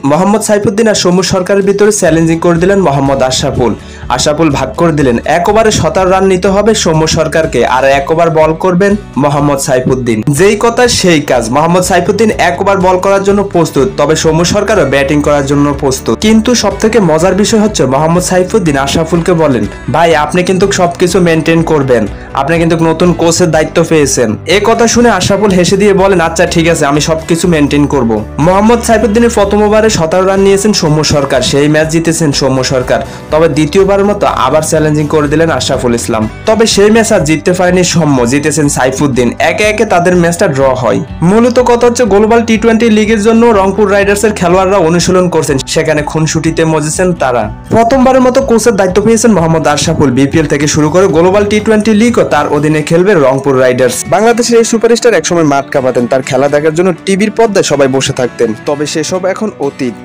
মোহাম্মদ সাইফুদ্দিন আর সৌম্য সরকারের ভিতরে চ্যালেঞ্জিং করে দিলেন মোহাম্মদ আশরাফুল ভাগ করে দিলেন। 1 ওভারে 17 রান নিতে হবে সৌম্য সরকারকে, আর 1 ওভার বল করবেন মোহাম্মদ সাইফুদ্দিন। যেই কথা সেই কাজ, মোহাম্মদ সাইফুদ্দিন 1 ওভার বল করার জন্য প্রস্তুত, তবে সৌম্য সরকারও ব্যাটিং করার জন্য প্রস্তুত। কিন্তু সবথেকে মজার বিষয় হচ্ছে মোহাম্মদ সাইফুদ্দিন আশরাফুলকে বলেন, ভাই আপনি কিন্তু সবকিছু মেনটেন করবেন, আপনি কিন্তু নতুন কোচের দায়িত্ব পেয়েছেন। এই কথা শুনে আশরাফুল হেসে দিয়ে বলেন, আচ্ছা ঠিক আছে, আমি সবকিছু মেনটেন করব। মোহাম্মদ সাইফুদ্দিনের প্রথম ওভারে 17 রান নিয়েছেন সৌম্য সরকার, সেই ম্যাচ জিতেছেন সৌম্য সরকার। তবে দ্বিতীয়বারের মতো আবার চ্যালেঞ্জিং করে দিলেন আশরাফুল ইসলাম। তবে সেই ম্যাচ আর জিততে পারেনি সৌম্য, জিতেছেন সাইফুদ্দিন। একে একে তাদের ম্যাচটা ড্র হয়। মূলত কথা হচ্ছে গ্লোবাল টি-20 লিগের জন্য রংপুর রাইডার্সের খেলোয়াড়রা অনুশীলন করছেন, সেখানে খুনসুটিতে মজেছেন তারা। প্রথমবারের মতো কোচের দায়িত্ব পেয়েছেন মোহাম্মদ আশরাফুল। বিপিএল থেকে শুরু করে গ্লোবাল টি-20 লিগও তার অধীনে খেলবে রংপুর রাইডার্স। বাংলাদেশের এই সুপারস্টার একসময় মাঠ কাঁপাতেন, তার খেলা দেখার জন্য টিভির পর্দায় সবাই বসে থাকতেন। তবে সেসব এখন অতীত।